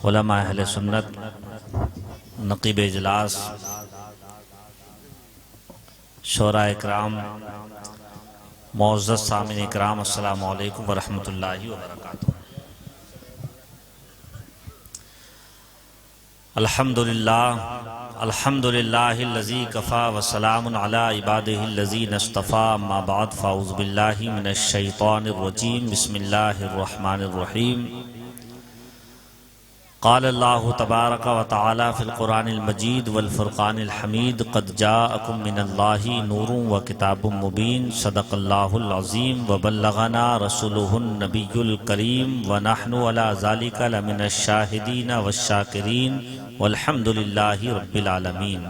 علماء اہل سنت، نقیب اجلاس، شعراء اکرام، معزز سامعین اکرام، السلام علیکم ورحمۃ اللہ وبرکاتہ۔ الحمدللہ الذی کفا وسلام علی عبادہ الذین اصطفیٰ، اما بعد فاعوذ باللہ من الشیطان الرجیم، بسم اللہ الرحمن الرحیم۔ قال اللہ تبارک و تعالی فی القرآن المجید والفرقان الحمید، قد جاءکم من اللہ نور و کتاب مبین، صدق اللہ العظیم وبلغنا رسولہ النبی الکریم، ونحن علی ذلک لمن الشاہدین والشاکرین، والحمد للہ رب العالمین۔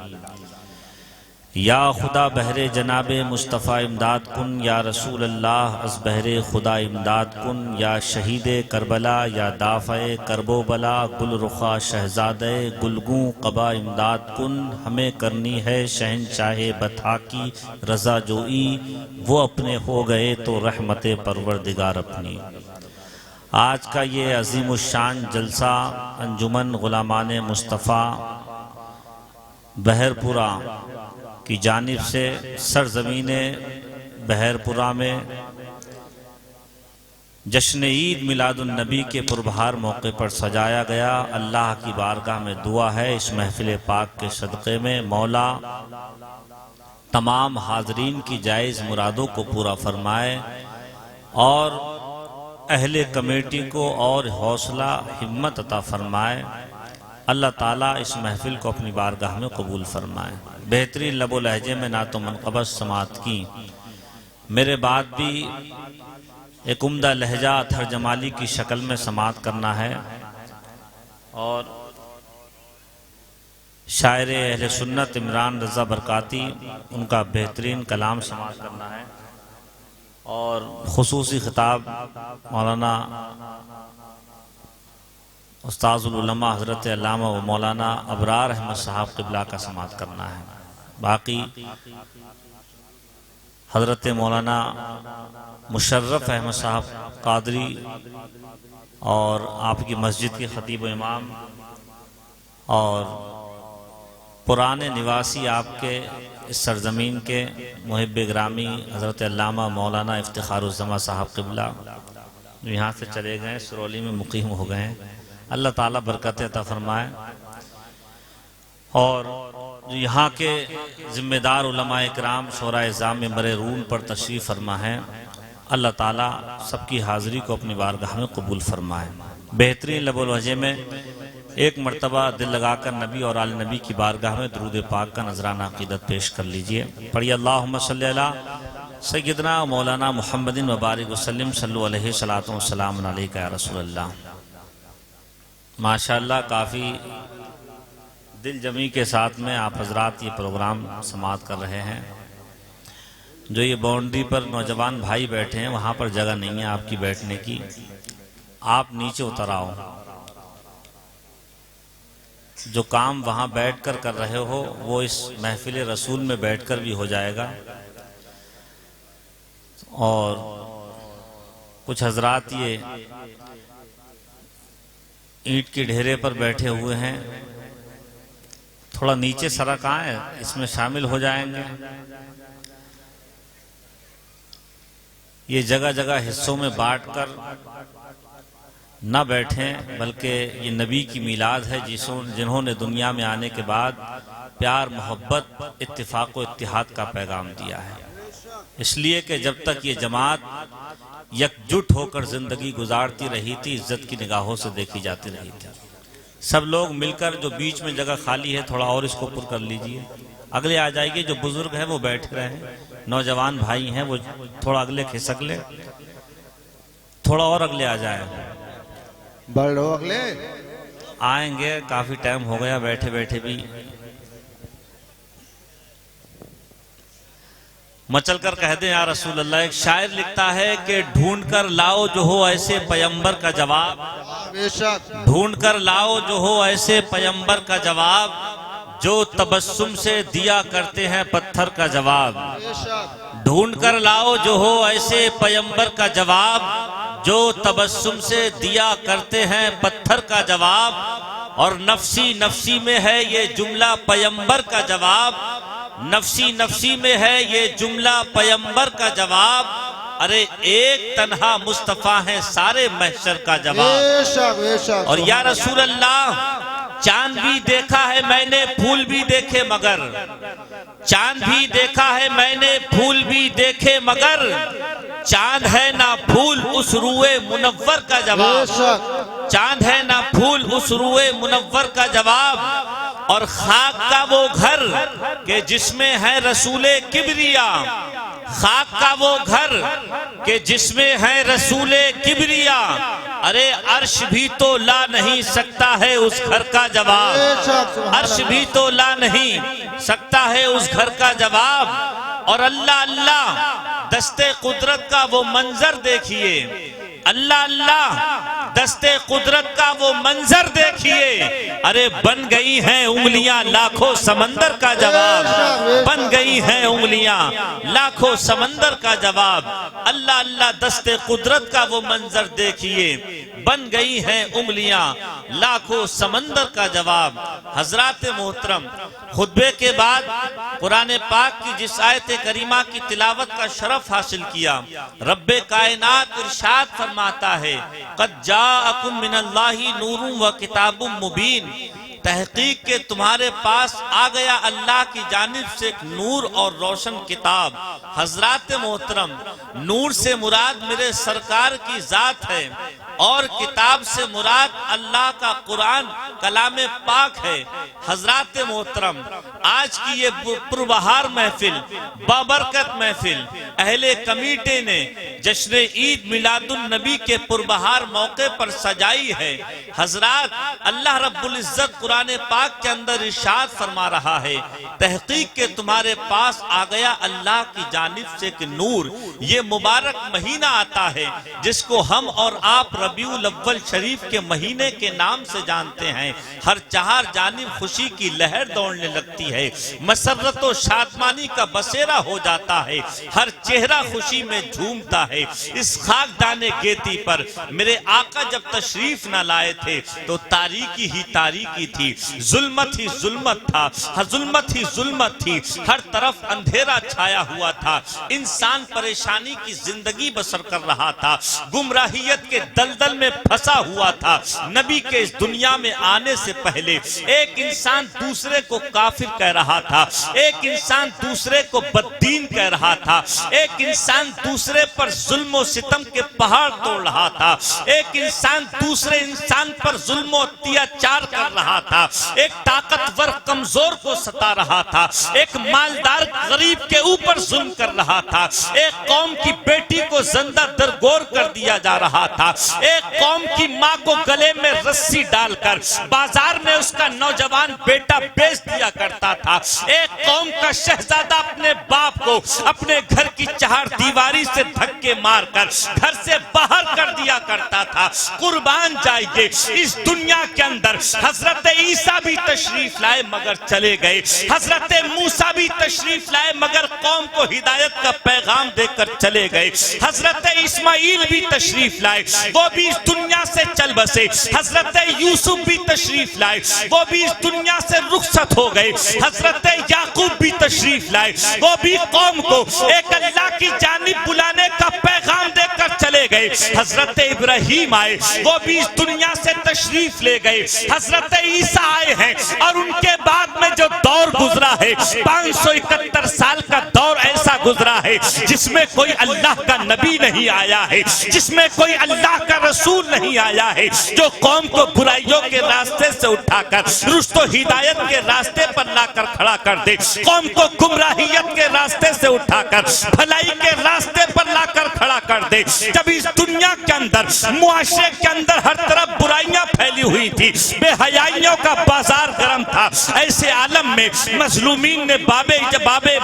یا خدا بہر جناب مصطفیٰ امداد کن، یا رسول اللہ از بہر خدا امداد کن، یا شہید کربلا، یا دافع کرب و بلا، گل رخا شہزادہ گلگوں قبا امداد کن۔ ہمیں کرنی ہے شہنشاہ بطحا کی رضا جوئی، وہ اپنے ہو گئے تو رحمت پروردگار اپنی۔ آج کا یہ عظیم الشان جلسہ انجمن غلامان مصطفیٰ بہرپورہ کی جانب سے سرزمین بہرپورہ میں جشن عید میلاد النبی کے پربہار موقع پر سجایا گیا۔ اللہ کی بارگاہ میں دعا ہے اس محفل پاک کے صدقے میں مولا تمام حاضرین کی جائز مرادوں کو پورا فرمائے، اور اہل کمیٹی کو اور حوصلہ ہمت عطا فرمائے۔ اللہ تعالیٰ اس محفل کو اپنی بارگاہ میں قبول فرمائے۔ بہترین لب و لہجے میں نعت و منقبت سماعت کی۔ میرے بعد بھی ایک عمدہ لہجہ اطہر جمالی کی شکل میں سماعت کرنا ہے، اور شاعر اہل سنت عمران رضا برکاتی ان کا بہترین کلام سماعت کرنا ہے، اور خصوصی خطاب مولانا استاذ العلماء حضرت علامہ و مولانا ابرار احمد صاحب قبلہ کا سماعت کرنا ہے۔ باقی حضرت مولانا مشرف احمد صاحب قادری اور آپ کی مسجد کے خطیب و امام، اور پرانے نواسی آپ کے اس سرزمین کے محب گرامی حضرت علامہ مولانا افتخار الزماں صاحب قبلہ جو یہاں سے چلے گئے، سرولی میں مقیم ہو گئے ہیں۔ اللہ تعالیٰ برکت عطا فرمائے، اور یہاں کے ذمہ دار علماء اکرام شورا اعظام ممبر رون پر تشریف فرما ہے، اللہ تعالیٰ سب کی حاضری کو اپنی بارگاہ میں قبول فرمائے۔ بہترین لب و لہجے میں ایک مرتبہ دل لگا کر نبی اور آل نبی کی بارگاہ میں درود پاک کا نذرانہ عقیدت پیش کر لیجئے۔ پڑھیے اللہم صلی علی سیدنا مولانا محمد وبارک وسلم، صلو علیہ الصلاۃ والسلام علیک یا رسول اللہ۔ ماشاءاللہ کافی دل جمی کے ساتھ میں آپ حضرات یہ پروگرام سماعت کر رہے ہیں۔ جو یہ باؤنڈری پر نوجوان بھائی بیٹھے ہیں وہاں پر جگہ نہیں ہے آپ کی بیٹھنے کی، آپ نیچے اتر آؤ۔ جو کام وہاں بیٹھ کر رہے ہو وہ اس محفل رسول میں بیٹھ کر بھی ہو جائے گا۔ اور کچھ حضرات یہ اینٹ کے ڈھیرے پر بیٹھے ہوئے ہیں، تھوڑا نیچے سڑک آئے اس میں شامل ہو جائیں گے۔ یہ جگہ جگہ حصوں میں بانٹ کر نہ بیٹھیں، بلکہ یہ نبی کی میلاد ہے جنہوں نے دنیا میں آنے کے بعد پیار، محبت، اتفاق و اتحاد کا پیغام دیا ہے۔ اس لیے کہ جب تک یہ جماعت یکجٹ ہو کر زندگی گزارتی رہی تھی، عزت کی نگاہوں سے دیکھی جاتی رہی تھی۔ سب لوگ مل کر جو بیچ میں جگہ خالی ہے تھوڑا اور اس کو پر کر لیجئے، اگلے آ جائے گی۔ جو بزرگ ہیں وہ بیٹھ رہے ہیں، نوجوان بھائی ہیں وہ تھوڑا اگلے کھسک لے، تھوڑا اور اگلے آ جائیں، بڑھو اگلے آئیں گے۔ کافی ٹائم ہو گیا بیٹھے بیٹھے بھی۔ مچل کر کہہ دیں یا رسول اللہ۔ ایک شاعر لکھتا ہے کہ ڈھونڈ کر لاؤ جو ہو ایسے پیمبر کا جواب، ڈھونڈ کر لاؤ جو ہو ایسے پیمبر کا جواب، جو تبسم سے دیا کرتے ہیں پتھر کا جواب۔ ڈھونڈ کر لاؤ جو ہو ایسے پیمبر کا جواب، جو تبسم سے دیا کرتے ہیں پتھر کا جواب۔ اور نفسی نفسی میں ہے یہ جملہ پیمبر کا جواب، نفسی نفسی میں ہے یہ جملہ پیمبر کا جواب، ارے ایک تنہا مصطفیٰ ہے سارے محشر کا جواب۔ بے شک بے شک۔ اور یا رسول اللہ چاند بھی دیکھا ہے میں نے پھول بھی دیکھے مگر، چاند بھی دیکھا ہے میں نے پھول بھی دیکھے مگر، چاند ہے نہ پھول اس روئے منور کا جواب، بے شک۔ چاند ہے نہ پھول اس روئے منور کا جواب، اور خاک کا وہ گھر کہ جس میں ہے رسول کبریا، خاک کا وہ گھر کہ جس میں ہے رسول کبریا، ارے عرش بھی تو لا نہیں سکتا ہے اس گھر کا جواب، عرش بھی تو لا نہیں سکتا ہے اس گھر کا جواب۔ اور اللہ اللہ دستے قدرت کا وہ منظر دیکھیے، اللہ اللہ دستے قدرت کا وہ منظر دیکھیے، ارے بن گئی ہیں انگلیاں لاکھوں سمندر کا جواب، بن گئی ہیں انگلیاں لاکھوں سمندر کا جواب۔ اللہ اللہ دستے قدرت کا وہ منظر دیکھیے، بن گئی ہیں انگلیاں لاکھوں سمندر کا جواب۔ حضرات محترم، خطبے کے بعد قرآن پاک کی جس آیت کریمہ کی تلاوت کا شرف حاصل کیا، رب کائنات ارشاد فرماتا ہے قد جاءکم من اللہ نور و کتاب مبین، تحقیق کہ تمہارے پاس آ گیا اللہ کی جانب سے ایک نور اور روشن کتاب۔ حضرات محترم، نور سے مراد میرے سرکار کی ذات ہے، اور کتاب سے مراد اللہ کا قرآن کلام پاک ہے۔ حضرات محترم، آج کی یہ پربہار محفل، بابرکت محفل اہل کمیٹے نے جشن عید میلاد النبی کے پربہار موقع پر سجائی ہے۔ حضرات، اللہ رب العزت قرآن پاک کے اندر ارشاد فرما رہا ہے تحقیق کہ تمہارے پاس آ گیا اللہ کی جانب سے ایک نور۔ یہ مبارک مہینہ آتا ہے جس کو ہم اور آپ ربیع الاول شریف کے مہینے کے نام سے جانتے ہیں۔ ہر چہار جانب خوشی کی لہر دوڑنے لگتی ہے، مسرت و شادمانی کا بسیرا ہو جاتا ہے، ہر چہرہ خوشی میں جھومتا ہے۔ اس خاکدان گیتی پر میرے آقا جب تشریف نہ لائے تھے تو تاریکی ہی تاریکی تھی، ظلمت ہی ظلمت تھا، ظلمت ہی ظلمت تھی، ہر طرف اندھیرا چھایا ہوا تھا، انسان پریشانی کی زندگی بسر کر رہا تھا، گمراہیت کے دلدل میں پھنسا ہوا تھا۔ نبی کے اس دنیا میں آنے سے پہلے ایک انسان دوسرے کو کافر کہہ رہا تھا، ایک انسان دوسرے کو بددین کہہ رہا تھا، ایک انسان دوسرے پر ظلم و ستم کے پہاڑ توڑ رہا تھا، ایک انسان دوسرے انسان پر ظلم و اتیاچار کر رہا تھا، ایک طاقتور کمزور کو ستا رہا تھا، ایک مالدار غریب کے اوپر ظلم کر رہا تھا، ایک قوم کی بیٹی کو زندہ درگور کر دیا جا رہا تھا، ایک قوم کی ماں کو گلے میں رسی ڈال کر بازار میں اس کا نوجوان بیٹا بیچ دیا کرتا تھا، ایک قوم کا شہزادہ اپنے باپ کو اپنے گھر کی چہار دیواری سے دھکے مار کر گھر سے باہر کر دیا کرتا تھا۔ قربان جائیے، اس دنیا کے اندر حضرت عیسیٰ بھی تشریف لائے مگر چلے گئے، حضرت موسیٰ بھی تشریف لائے مگر قوم کو ہدایت کا پیغام دے کر چلے گئے، حضرت اسماعیل بھی تشریف لائے، وہ بھی اس دنیا سے چل بسے، حضرت یوسف بھی تشریف لائے، وہ بھی اس دنیا سے رخصت ہو گئے، حضرت یعقوب بھی تشریف لائے، وہ بھی قوم کو ایک اللہ کی جانب بلانے کا پیغام دے کر چلے گئے، حضرت ابراہیم آئے، وہ بھی اس دنیا سے تشریف لے گئے، حضرت عیسیٰ آئے ہیں، اور ان کے بعد میں جو دور گزرا ہے 571 سال کا دور ایسا گزرا ہے جس میں کوئی اللہ کا نبی نہیں آیا ہے، جس میں کوئی اللہ کا رسول نہیں آیا ہے جو قوم کو برائیوں کے راستے سے اٹھا کر رشد و ہدایت کے راستے پر لا کر کھڑا کر دے، قوم کو گمراہیت کے راستے سے اٹھا کر بھلائی کے راستے پر لا کر کھڑا کر دے۔ جب اس دنیا کے اندر معاشرے کے اندر ہر طرف برائیاں پھیلی ہوئی تھی، بے حیائیوں کا بازار گرم تھا، ایسے عالم میں مظلومین نے باب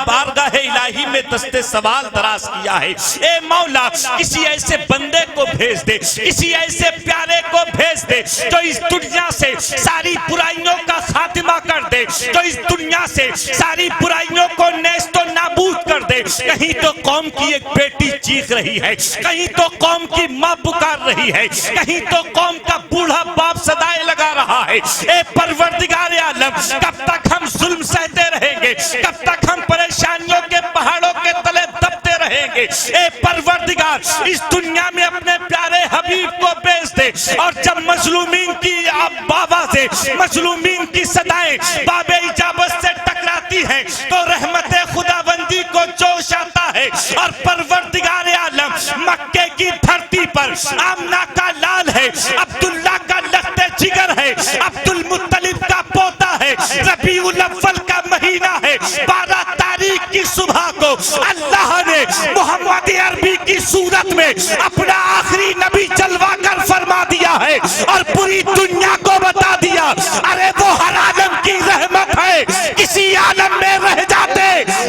بارگاہ الہی میں دستے سوال دراز کیا ہے، اے مولا کسی ایسے بندے کو بھیج دے، کسی ایسے پیارے کو بھیج دے جو اس دنیا سے ساری برائیوں کا خاتمہ کر دے، دے تو اس دنیا سے ساری برائیوں کو نیست و نابود کر دے. کہیں تو قوم کی ایک بیٹی چیخ رہی ہے, کہیں تو قوم کی ماں پکار رہی ہے, کہیں تو قوم کا بوڑھا باپ صدائے لگا رہا ہے. اے پروردگار عالم, کب تک ہم ظلم سہتے رہیں گے؟ کب تک ہم پریشانیوں کے پہاڑوں کے تلے دبتے رہیں گے؟ اے پروردگار, اس دنیا میں اپنے پیارے حبیب کو بیچ دے, اور جب مظلومین کی آوازیں, مظلومین کی صدائیں باب اجابت سے ٹکراتی ہیں تو رحمت خداوندی کو جوش آتا ہے. اور پروردگار عالم, مکے کی دھرتی پر آمنہ کا لال ہے, عبداللہ کا لخت جگر ہے, عبد المطلب کا پوتا ہے, ربیع الاول کا مہینہ ہے, 12 تاریخ کی صبح کو اللہ نے محمد عربی کی صورت میں اپنا آخری نبی جلوہ کر فرما دیا ہے, اور پوری دنیا کو بتا دیا, ارے وہ ہر عالم کی رحمت ہے, کسی عالم میں رہ جاتے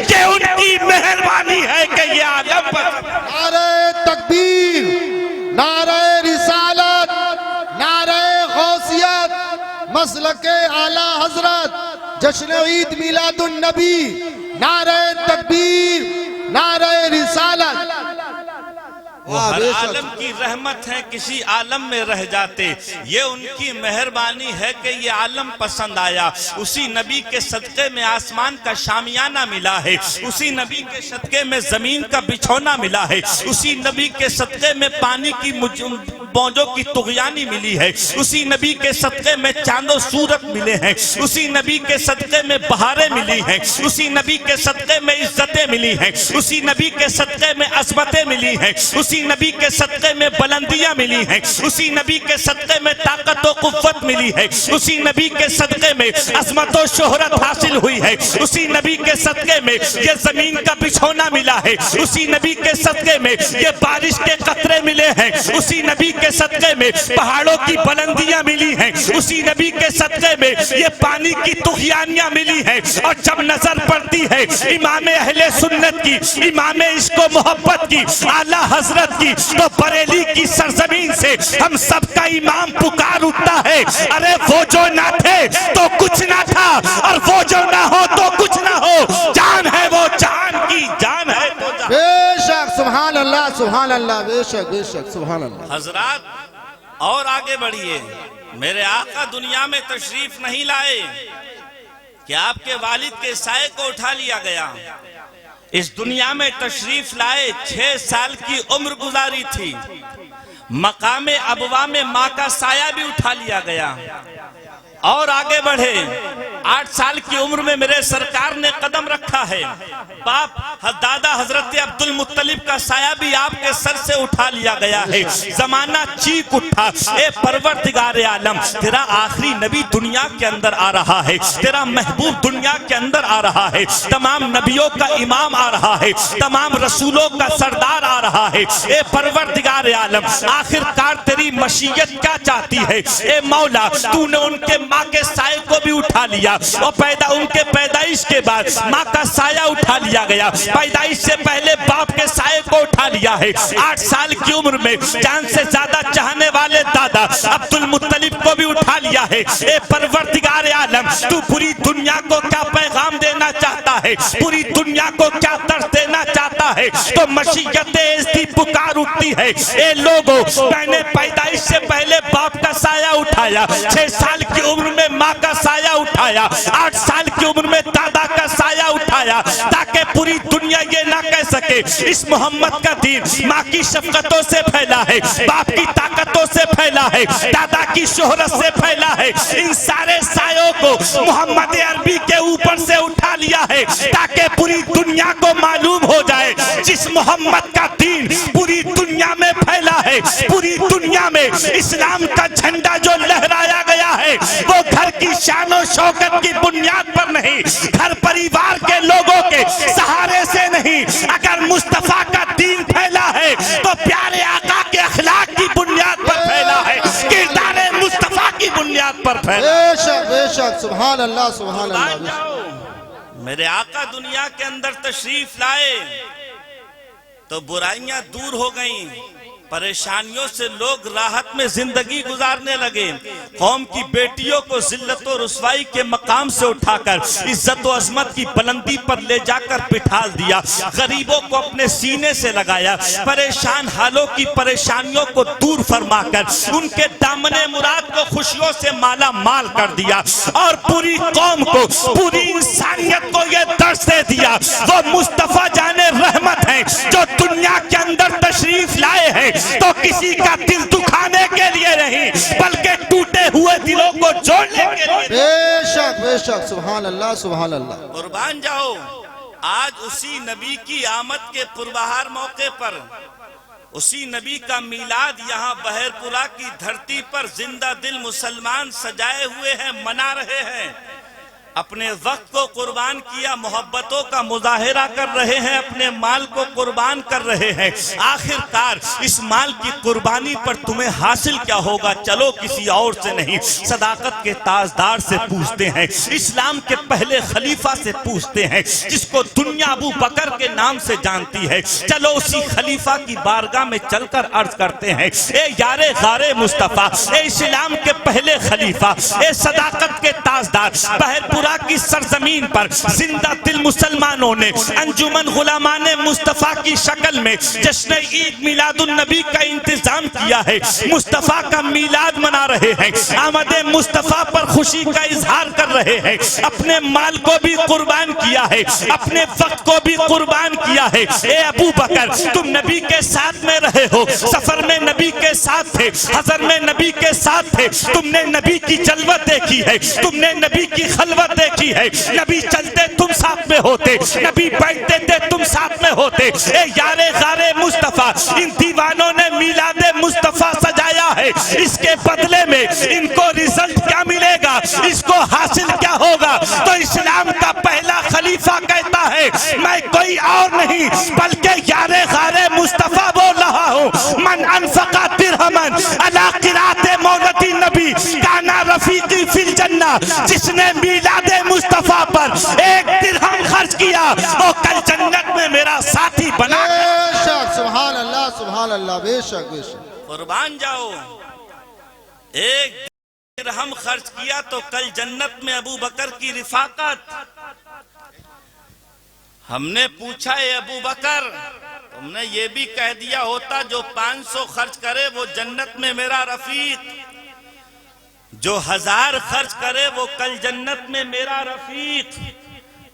کہ ان کی مہربانی ہے کہ یہ عالم پر. نعرہ تکبیر, نعرہ رسالت, نعرہ غوثیت, مسلک اعلی حضرت, جشن عید میلاد النبی, نعرہ تکبیر, نعرہ رسالت. وہ ہر عالم کی رحمت ہے, کسی عالم میں رہ جاتے, یہ ان کی مہربانی ہے کہ یہ عالم پسند آیا. اسی نبی کے صدقے میں آسمان کا شامیانہ ملا ہے, اسی نبی کے صدقے میں زمین کا بچھونا ملا ہے, اسی نبی کے صدقے میں پانی کی موجوں کی طغیانی ملی ہے, اسی نبی کے صدقے میں چاند و سورج ملے ہیں, اسی نبی کے صدقے میں بہاریں ملی ہیں, اسی نبی کے صدقے میں عزتیں ملی ہیں, اسی نبی کے صدقے میں عظمتیں ملی ہیں, اسی نبی کے صدقے میں بلندیاں ملی ہیں, اسی نبی کے صدقے میں طاقت و قوت ملی ہے, اسی نبی کے صدقے میں عظمت و شہرت حاصل ہوئی ہے, اسی نبی کے صدقے میں یہ زمین کا بچھونا ملا ہے, اسی نبی کے صدقے میں یہ بارش کے قطرے ملے ہیں, اسی نبی کے صدقے میں پہاڑوں کی بلندیاں ملی ہیں, اسی نبی کے صدقے میں یہ پانی کی طغیانیاں ملی ہیں. اور جب نظر پڑتی ہے امام اہل سنت کی, امام عشق و محبت کی, اعلیٰ حضرت کی, تو بریلی کی سرزمین سے ہم سب کا امام پکار اٹھتا ہے, ارے وہ جو نہ تھے تو کچھ نہ تھا, اور وہ جو نہ ہو تو کچھ نہ ہو, جان ہے وہ جان کی جان ہے تو جان. بے شک, سبحان اللہ, سبحان اللہ, بے شک, بے شک, سبحان اللہ. حضرات اور آگے بڑھیے, میرے آقا دنیا میں تشریف نہیں لائے کہ آپ کے والد کے سائے کو اٹھا لیا گیا, اس دنیا میں تشریف لائے 6 سال کی عمر گزاری تھی, مقام ابوا میں ماں کا سایہ بھی اٹھا لیا گیا. اور آگے بڑھے, 8 سال کی عمر میں میرے سرکار نے قدم رکھا ہے, باپ دادا حضرت عبد المطلب کا سایہ بھی آپ کے سر سے اٹھا لیا گیا ہے. زمانہ چیخ اٹھا, اے پروردگار عالم, تیرا آخری نبی دنیا کے اندر آ رہا ہے, تیرا محبوب دنیا کے اندر آ رہا ہے, تمام نبیوں کا امام آ رہا ہے, تمام رسولوں کا سردار آ رہا ہے. اے پروردگار عالم, آخر کار تیری مشیت کیا چاہتی ہے؟ اے مولا, تو نے ان کے ماں کے سائے کو بھی اٹھا لیا, اور ان کے پیدائش کے بعد ماں کا سایہ اٹھا لیا گیا, پیدائش سے پہلے باپ کے سائے کو اٹھا لیا ہے. 8 سال کی عمر میں جان سے زیادہ چاہنے والے دادا عبد المطلب کو بھی اٹھا لیا ہے. اے پروردگار عالم, تو پوری دنیا کو کیا پیغام دینا چاہتا ہے, پوری دنیا کو کیا درس دینا چاہتا ہے؟ تو مشیت ایسی پکار اٹھتی ہے, اے لوگوں, میں نے پیدائش سے پہلے باپ کا سایہ اٹھایا, 6 سال کی عمر میں ماں کا سایہ اٹھایا, 8 سال کی عمر میں دادا کا سایہ اٹھایا, تاکہ پوری دنیا یہ نہ کہہ سکے اس محمد کا دین ماں کی شفقتوں سے پھیلا ہے, باپ کی طاقتوں سے پھیلا ہے, دادا کی شہرت سے پھیلا ہے. ان سارے سایوں کو محمد عربی کے اوپر سے اٹھا لیا ہے, تاکہ پوری دنیا کو معلوم ہو جائے جس محمد کا دین پوری دنیا میں پھیلا ہے, پوری دنیا میں اسلام کا جھنڈا جو لہرایا گیا ہے, وہ گھر کی شان و شوکت کی بنیاد پر نہیں, گھر پریوار کے لوگوں کے سہارے سے نہیں. اگر مصطفیٰ کا دین پھیلا ہے تو پیارے آقا کے اخلاق کی بنیاد پر پھیلا ہے, کردار مصطفیٰ کی بنیاد پر پھیلا ہے. بے شک, بے شک, سبحان اللہ, سبحان اللہ. میرے آقا دنیا کے اندر تشریف لائے تو برائیاں دور ہو گئیں, پریشانیوں سے لوگ راحت میں زندگی گزارنے لگے، قوم کی بیٹیوں کو ذلت و رسوائی کے مقام سے اٹھا کر عزت و عظمت کی بلندی پر لے جا کر بٹھا دیا، غریبوں کو اپنے سینے سے لگایا، پریشان حالوں کی پریشانیوں کو دور فرما کر ان کے دامن مراد کو خوشیوں سے مالا مال کر دیا، اور پوری قوم کو، پوری انسانیت کو یہ درس دے دیا وہ مصطفیٰ جان رحمت ہیں جو دنیا کے اندر تشریف لائے ہیں تو کسی کا دل دکھانے کے لیے نہیں بلکہ ٹوٹے ہوئے دلوں کو جوڑنے کے لیے۔ بے شک سبحان اللہ سبحان اللہ۔ قربان جاؤ، آج اسی نبی کی آمد کے پربہار موقع پر، اسی نبی کا میلاد یہاں بحر پورہ کی دھرتی پر زندہ دل مسلمان سجائے ہوئے ہیں، منا رہے ہیں، اپنے وقت کو قربان کیا، محبتوں کا مظاہرہ کر رہے ہیں، اپنے مال کو قربان کر رہے ہیں۔ آخر کار اس مال کی قربانی پر تمہیں حاصل کیا ہوگا؟ چلو کسی اور سے نہیں، صداقت کے تاجدار سے پوچھتے ہیں، اسلام کے پہلے خلیفہ سے پوچھتے ہیں جس کو دنیا ابو بکر کے نام سے جانتی ہے۔ چلو اسی خلیفہ کی بارگاہ میں چل کر عرض کرتے ہیں، اے یار غار مصطفیٰ، اے اسلام کے پہلے خلیفہ، اے صداقت کے تاجدار، بحر پورہ کی سرزمین پر زندہ دل مسلمانوں نے انجمن غلامان مصطفیٰ کی شکل میں جشن عید میلاد النبی کا انتظام کیا ہے، مصطفیٰ کا میلاد منا رہے ہیں، آمد مصطفیٰ پر خوشی کا اظہار کر رہے ہیں، اپنے مال کو بھی قربان کیا ہے، اپنے وقت کو بھی قربان کیا ہے۔ اے ابو بکر، تم نبی کے ساتھ میں رہے ہو، سفر میں نبی کے ساتھ تھے، حضر میں نبی کے ساتھ تھے، تم نے نبی کی جلوت دیکھی ہے، تم نے نبی کی خلوت دیکھی ہے، نبی چلتے تم ساتھ میں ہوتے، نبی بیٹھتے تھے تم ساتھ میں ہوتے۔ اے یار غار مصطفیٰ، ان دیوانوں نے میلاد مصطفیٰ سجایا ہے، اس کے بدلے میں ان کو رزلٹ کیا ملے گا، اس کو حاصل کیا ہوگا؟ تو اسلام کا پہلا خلیفہ کہتا ہے میں کوئی اور نہیں بلکہ یار غار مصطفیٰ بول رہا ہوں۔ من انفقا درہمن علی قرات مولد نبی کانا رفیقی فی الجنہ، جس نے میلاد مصطفیٰ پر ایک درہم خرچ کیا وہ کل جنت میں میرا ساتھی بنا۔ بے شک سبحان اللہ سبحان اللہ، بے شک بے شک۔ قربان جاؤ، ایک درہم خرچ کیا تو کل جنت میں ابو بکر کی رفاقت۔ ہم نے پوچھا اے ابو بکر، تم نے یہ بھی کہہ دیا ہوتا جو 500 خرچ کرے وہ جنت میں میرا رفیق، جو 1000 خرچ کرے وہ کل جنت میں میرا رفیق۔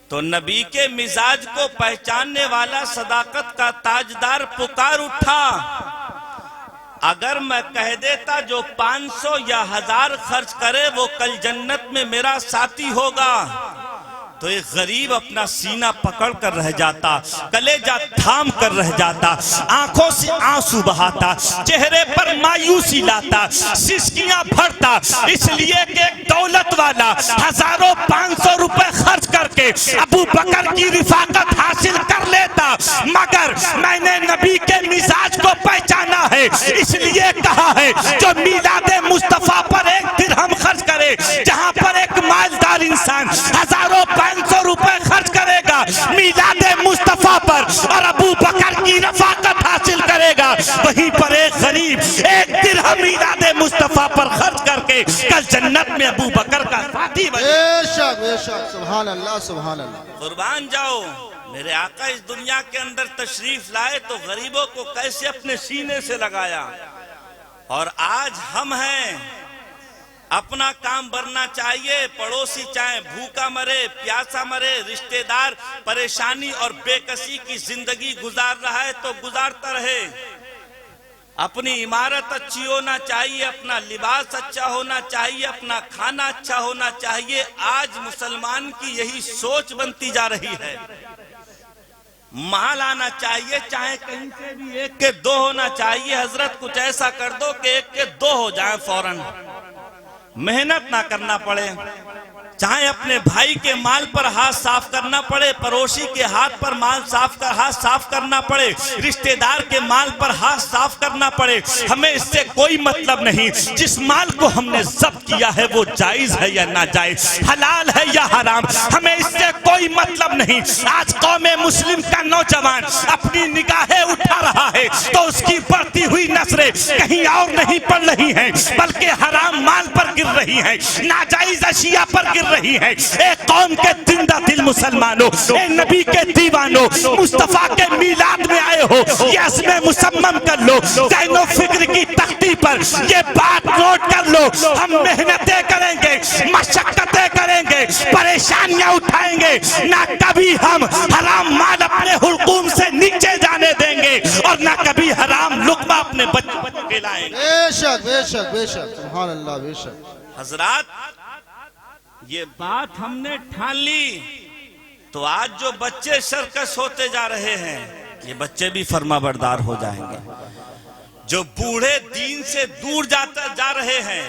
تو نبی کے مزاج کو پہچاننے والا صداقت کا تاجدار پکار اٹھا، اگر میں کہہ دیتا جو 500 یا 1000 خرچ کرے وہ کل جنت میں میرا ساتھی ہوگا تو ایک غریب اپنا سینہ پکڑ کر رہ جاتا، کلیجہ تھام کر رہ جاتا، آنکھوں سے آنسو بہاتا، چہرے پر مایوسی لاتا، سسکیاں بھرتا، اس لیے کہ ایک دولت والا 1500 روپے خرچ کر کے ابو بکر کی رفاقت حاصل کر لیتا، مگر میں نے نبی کے مزاج کو پہچانا ہے، اس لیے کہا ہے جو میلاد مصطفیٰ پر ایک درہم خرچ کرے، جہاں پر ایک مالدار انسان 1500 روپے خرچ کرے گا میلاد مصطفیٰ پر اور ابو بکر کی رفاقت حاصل کرے گا، وہیں پر ایک غریب ایک درہم میلاد مصطفیٰ پر خرچ کر کے کل جنت میں ابو بکر کا ساتھی بنے۔ بے شک بے شک سبحان اللہ سبحان اللہ۔ قربان جاؤ، میرے آقا اس دنیا کے اندر تشریف لائے تو غریبوں کو کیسے اپنے سینے سے لگایا، اور آج ہم ہیں اپنا کام برنا چاہیے، پڑوسی چاہے بھوکا مرے پیاسا مرے، رشتہ دار پریشانی اور بے کسی کی زندگی گزار رہا ہے تو گزارتا رہے، اپنی عمارت اچھی ہونا چاہیے، اپنا لباس اچھا ہونا چاہیے، اپنا کھانا اچھا ہونا چاہیے۔ آج مسلمان کی یہی سوچ بنتی جا رہی ہے، مال آنا چاہیے چاہے کہیں سے بھی، 1 کے 2 ہونا چاہیے، حضرت کچھ ایسا کر دو کہ 1 کے 2 ہو جائیں فوراً، محنت نہ کرنا پڑے، چاہے اپنے بھائی کے مال پر ہاتھ صاف کرنا پڑے، پڑوسی کے ہاتھ پر ہاتھ صاف کرنا پڑے، رشتہ دار کے مال پر ہاتھ صاف کرنا پڑے، ہمیں اس سے کوئی مطلب نہیں۔ جس مال کو ہم نے ضبط کیا ہے وہ جائز ہے یا ناجائز، حلال ہے یا حرام، ہمیں اس سے کوئی مطلب نہیں۔ آج قوم مسلم کا نوجوان اپنی نگاہیں اٹھا رہا ہے تو اس کی بڑھتی ہوئی نظریں کہیں اور نہیں پڑ رہی ہیں بلکہ حرام مال پر گر رہی ہیں، ناجائز اشیاء پر گر رہی ہیں۔ اے قوم کے زندہ دل مسلمانوں، اے نبی کے دیوانوں، مصطفیٰ کے میلاد میں آئے ہو، یہ عزم مصمم کر لو، ذہن و فکر کی تختی پر یہ بات نوٹ کر لو، ہم محنتیں کریں گے، مشقتیں کریں گے، پریشانیاں اٹھائیں گے، نہ کبھی ہم حرام مال اپنے حلقوم سے نیچے جانے دیں گے اور نہ کبھی حرام لقمہ اپنے بچوں کو کھلائیں گے۔ بے شک بے شک بے شک، سبحان اللہ، بے شک۔ حضرات یہ بات ہم نے ٹھان لی تو آج جو بچے سرکش ہوتے جا رہے ہیں یہ بچے بھی فرما بردار ہو جائیں گے۔ جو بوڑھے دین سے دور جا رہے ہیں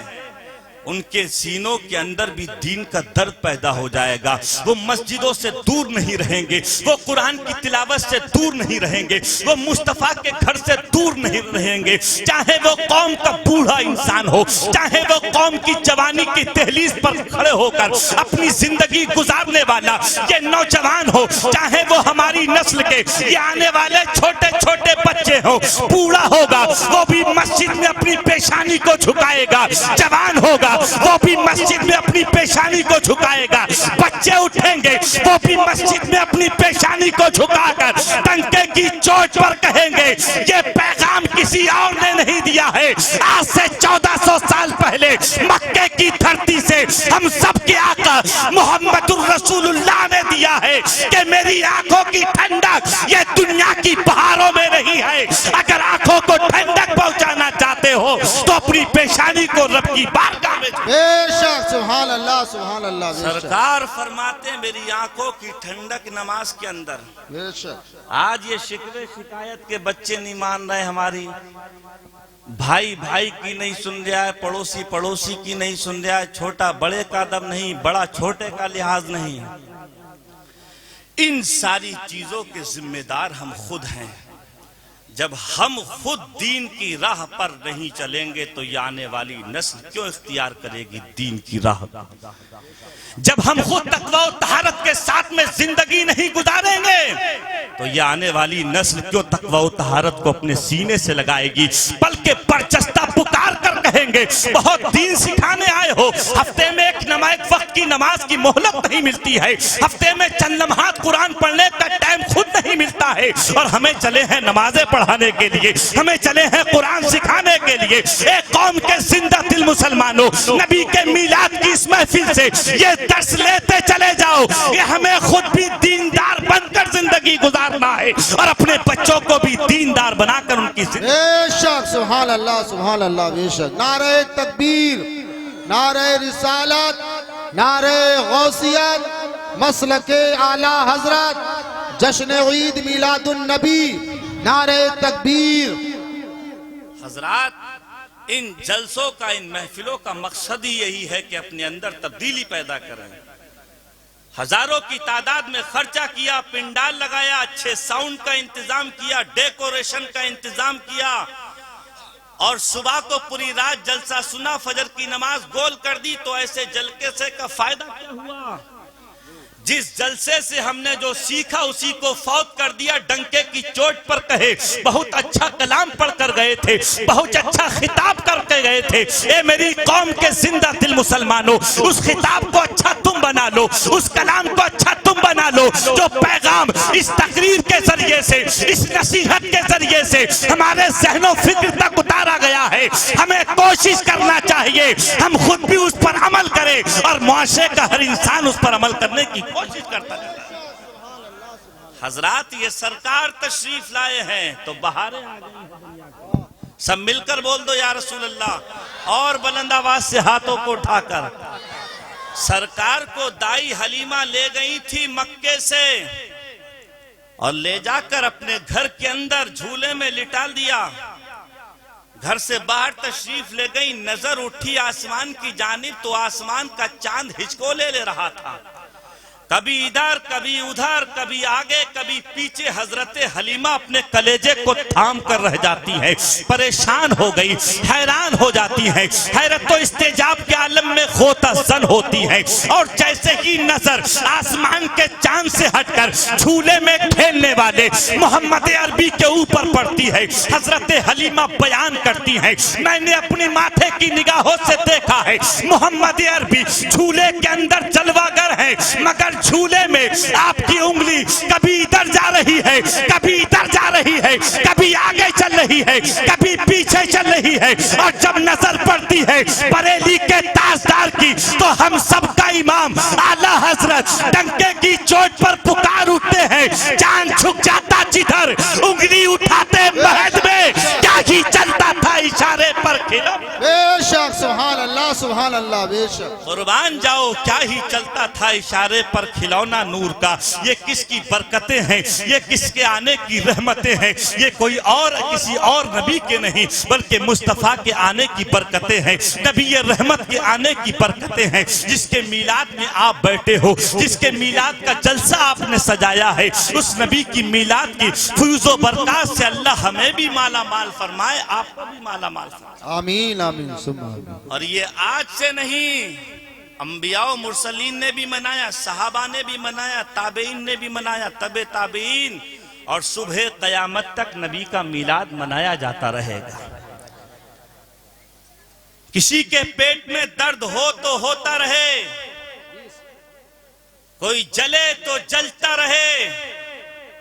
ان کے سینوں کے اندر بھی دین کا درد پیدا ہو جائے گا، وہ مسجدوں سے دور نہیں رہیں گے، وہ قرآن کی تلاوت سے دور نہیں رہیں گے، وہ مصطفیٰ کے گھر سے دور نہیں رہیں گے، چاہے وہ قوم کا بوڑھا انسان ہو، چاہے وہ قوم کی جوانی کی دہلیز پر کھڑے ہو کر اپنی زندگی گزارنے والا یہ نوجوان ہو، چاہے وہ ہماری نسل کے یہ آنے والے چھوٹے چھوٹے بچے ہوں، بوڑھا ہوگا وہ بھی مسجد میں اپنی پیشانی کو جھکائے گا، جوان ہوگا وہ بھی مسجد میں اپنی پیشانی کو جھکائے گا، بچے اٹھیں گے وہ بھی مسجد میں اپنی پیشانی کو جھکا کر ڈنکے کی چوٹ پر کہیں گے یہ پیغام کسی اور نے نہیں دیا ہے، آج سے 1400 سال پہلے مکے کی دھرتی سے ہم سب کے آقا محمد الرسول اللہ نے دیا ہے کہ میری آنکھوں کی ٹھنڈک یہ دنیا کی بہاروں میں نہیں ہے۔ اگر آنکھوں کو ٹھنڈک پہنچانا چاہتے ہو تو اپنی پیشانی کو رب کی بارگاہ میں بے شک، سبحان اللہ سبحان اللہ، بے شک سرکار فرماتے ہیں میری آنکھوں کی ٹھنڈک نماز کے اندر۔ بے شک۔ آج یہ شکوے شکایت کے بچے نہیں مان رہے، ہماری بھائی بھائی کی نہیں سن رہا ہے، پڑوسی پڑوسی کی نہیں سن رہا ہے، چھوٹا بڑے کا ادب نہیں، بڑا چھوٹے کا لحاظ نہیں۔ ان ساری چیزوں کے ذمہ دار ہم خود ہیں۔ جب ہم خود دین کی راہ پر نہیں چلیں گے تو یہ آنے والی نسل کیوں اختیار کرے گی دین کی راہ؟ جب ہم خود تقوی و طہارت کے ساتھ میں زندگی نہیں گزاریں گے تو یہ آنے والی نسل کیوں تقوی و طہارت کو اپنے سینے سے لگائے گی؟ بلکہ برجستہ پکار کر کہیں گے بہت دین سکھانے آئے ہو، ہفتے میں ایک وقت کی نماز کی مہلت نہیں ملتی ہے، ہفتے میں چند لمحات قرآن پڑھنے کا ٹائم خود نہیں ملتا ہے، اور ہمیں چلے ہیں نمازیں پڑھانے کے لیے، ہمیں چلے ہیں قرآن سکھانے کے لیے۔ ایک قوم کے زندہ دل مسلمانوں، نبی کے میلاد کی اس محفل سے یہ درس لیتے چلے جاؤ کہ ہمیں خود بھی دیندار بن کر زندگی گزارنا ہے اور اپنے بچوں کو بھی دیندار بنا کر ان کی زندگی۔ بے شک، سبحان اللہ سبحان اللہ، بے شک۔ نعرہ تکبیر، نعرہ رسالت، نعرہ غوثیت، مسلک اعلی حضرت، جشن عید میلاد النبی، نعرہ تکبیر۔ حضرات ان جلسوں کا، ان محفلوں کا مقصد ہی یہی ہے کہ اپنے اندر تبدیلی پیدا کریں۔ ہزاروں کی تعداد میں خرچہ کیا، پنڈال لگایا، اچھے ساؤنڈ کا انتظام کیا، ڈیکوریشن کا انتظام کیا، اور صبح کو پوری رات جلسہ سنا، فجر کی نماز گول کر دی، تو ایسے جلسے کا فائدہ کیا ہوا؟ جس جلسے سے ہم نے جو سیکھا اسی کو فوت کر دیا، ڈنکے کی چوٹ پر کہے بہت اچھا کلام پڑھ کر گئے تھے، بہت اچھا خطاب کر کے گئے تھے۔ اے میری قوم کے زندہ دل مسلمانوں، اس خطاب کو اچھا تم بنا لو، اس کلام کو اچھا تم بنا لو، جو پیغام اس تقریر کے ذریعے سے، اس نصیحت کے ذریعے سے ہمارے ذہن و فکر تک اتارا گیا ہے۔ ہمیں کوشش کرنا چاہیے ہم خود بھی اس پر عمل کریں اور معاشرے کا ہر انسان اس پر عمل کرنے کی کوشش کرتا ہے۔ حضرات یہ سرکار تشریف لائے ہیں تو بہاریں آ گئی، سب مل کر بول دو یا رسول اللہ، اور بلند آواز سے ہاتھوں کو اٹھا کر۔ سرکار کو دائی حلیمہ لے گئی تھی مکے سے اور لے جا کر اپنے گھر کے اندر جھولے میں لٹا دیا۔ گھر سے باہر تشریف لے گئی، نظر اٹھی آسمان کی جانب تو آسمان کا چاند ہچکولے لے رہا تھا، کبھی ادھر کبھی ادھر، کبھی آگے کبھی پیچھے۔ حضرت حلیمہ اپنے کلیجے کو تھام کر رہ جاتی ہے، پریشان ہو گئی، حیران ہو جاتی ہے، حیرت و استعجاب کے عالم میں غوطہ زن ہوتی ہے، اور جیسے ہی نظر آسمان کے چاند سے ہٹ کر جھولے میں کھیلنے والے محمد عربی کے اوپر پڑتی ہے، حضرت حلیمہ بیان کرتی ہیں، میں نے اپنی ماتھے کی نگاہوں سے دیکھا ہے محمد عربی جھولے کے اندر جلوہ گر ہے، مگر جھولے میں آپ کی انگلی کبھی ادھر جا رہی ہے، کبھی ادھر جا رہی ہے، کبھی آگے چل رہی ہے، کبھی پیچھے چل رہی ہے، اور جب نظر پڑتی ہے بریلی کے تاجدار کی تو ہم سب کا امام اعلیٰ حضرت ڈنکے کی چوٹ پر پکار اٹھتے ہیں، جان جھک جاتا جدھر انگلی اٹھاتے مہد میں کیا ہی چلتا تھا اشارے پر کھلا۔ بے شک، سبحان اللہ سبحان اللہ، بے شک۔ قربان جاؤ، کیا ہی چلتا تھا اشارے پر کھلونا نور کا۔ یہ کس کی برکتیں ہیں، یہ کس کے آنے کی رحمتیں ہیں، یہ کوئی اور کسی اور نبی کے نہیں بلکہ مصطفیٰ کے آنے کی برکتیں ہیں، نبی رحمت کے آنے کی برکتیں ہیں، جس کے میلاد میں آپ بیٹھے ہو، جس کے میلاد کا جلسہ آپ نے سجایا ہے، اس نبی کی میلاد کی فیض و برکات سے اللہ ہمیں بھی مالا مال فرمائے، آپ کو بھی مالا مال فرمائے۔ آمین آمین ثم آمین۔ اور یہ آج سے نہیں، انبیاء و مرسلین نے بھی منایا، صحابہ نے بھی منایا، تابعین نے بھی منایا، تبع تابعین، اور صبح قیامت تک نبی کا میلاد منایا جاتا رہے گا۔ کسی کے پیٹ میں درد ہو تو ہوتا رہے، کوئی جلے تو جلتا رہے،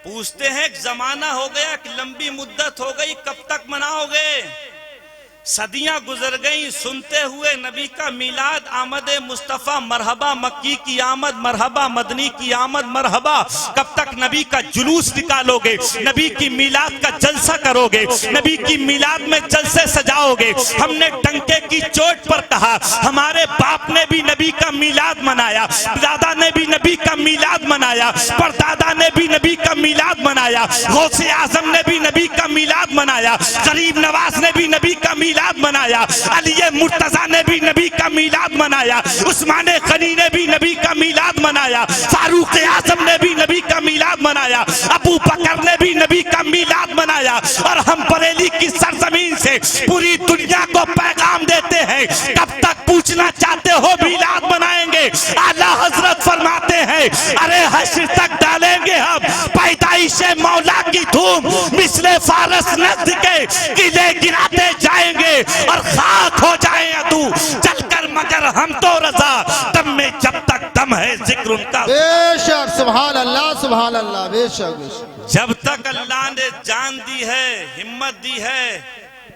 پوچھتے ہیں کہ زمانہ ہو گیا کہ لمبی مدت ہو گئی، کب تک مناؤ گے؟ صدیاں گزر گئیں سنتے ہوئے نبی کا میلاد، آمد مصطفیٰ مرحبا، مکی کی آمد مرحبا، مدنی کی آمد مرحبا۔ کب تک نبی کا جلوس نکالو گے، نبی کی میلاد کا جلسہ کرو گے، نبی کی میلاد میں جلسے سجاؤ گے؟ ہم نے ڈنکے کی چوٹ پر کہا، ہمارے باپ نے بھی نبی کا میلاد منایا، دادا نے بھی نبی کا میلاد منایا، پردادا نے بھی نبی کا میلاد منایا، غوث اعظم نے بھی نبی کا میلاد منایا، غریب نواز نے بھی نبی کا میلاد منایا، علی مرتضیٰ نے بھی نبی کا میلاد منایا، عثمان غنی نے بھی نبی کا میلاد منایا، فاروق اعظم نے بھی نبی کا میلاد منایا، ابو بکر نے بھی نبی کا میلاد منایا، اور ہم بریلی کی سرزمین سے پوری دنیا کو پیغام دیتے ہیں، کب تک پوچھنا چاہتے ہو میلاد منائیں گے؟ اعلیٰ حضرت فرماتے ہیں ارے حشر تک ڈالیں گے ہم پیدائش مولا کی دھوم، مثل فارس نزد کے قلعے گراتے جائیں گے، اور خاک ہو جائیں عدو چل کر، مگر ہم تو رضا، دم میں جب تک دم ہے ذکر ان کا۔ بے شک، سبحان اللہ سبحان اللہ، بے شک بے شک۔ جب تک اللہ نے جان دی ہے، ہمت دی ہے،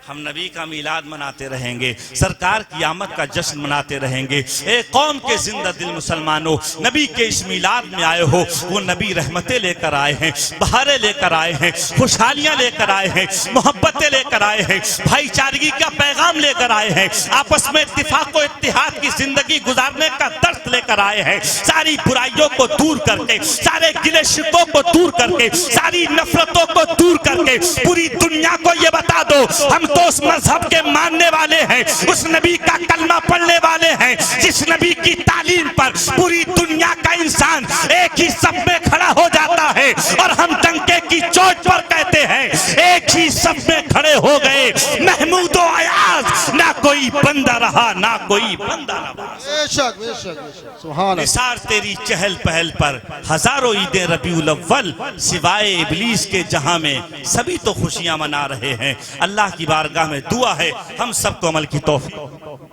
ہم نبی کا میلاد مناتے رہیں گے، سرکار کی آمد کا جشن مناتے رہیں گے۔ اے قوم کے زندہ دل مسلمانوں، نبی کے اس میلاد میں آئے ہو، وہ نبی رحمتیں لے کر آئے ہیں، بہاریں لے کر آئے ہیں، خوشحالیاں لے کر آئے ہیں، محبتیں لے کر آئے ہیں، بھائی چارگی کا پیغام لے کر آئے ہیں، آپس میں اتفاق و اتحاد کی زندگی گزارنے کا درس لے کر آئے ہیں، ساری برائیوں کو دور کر کے، سارے گلے شکوں کو دور کر کے، ساری نفرتوں کو دور کر کے پوری دنیا کو یہ بتا دو ہم تو اس مذہب کے ماننے والے ہیں، اس نبی کا کلمہ پڑھنے والے ہیں، جس نبی کی تعلیم پر پوری دنیا کا انسان ایک ہی صف میں کھڑا ہو جاتا ہے، اور ہم ڈنکے کی چوٹ پر کہتے ہیں ایک ہی صف میں کھڑے ہو گئے، محمود و ایاز، نہ کوئی بندہ رہا نہ کوئی بندہ رہا۔ بے شک بے شک بے شک، سبحان اللہ۔ نثار تیری چہل پہل پر ہزاروں عیدیں ربیع الاول، سوائے ابلیس کے جہاں میں سبھی تو خوشیاں منا رہے ہیں۔ اللہ کی بارگاہ میں دعا ہے ہم سب کو عمل کی توفیق۔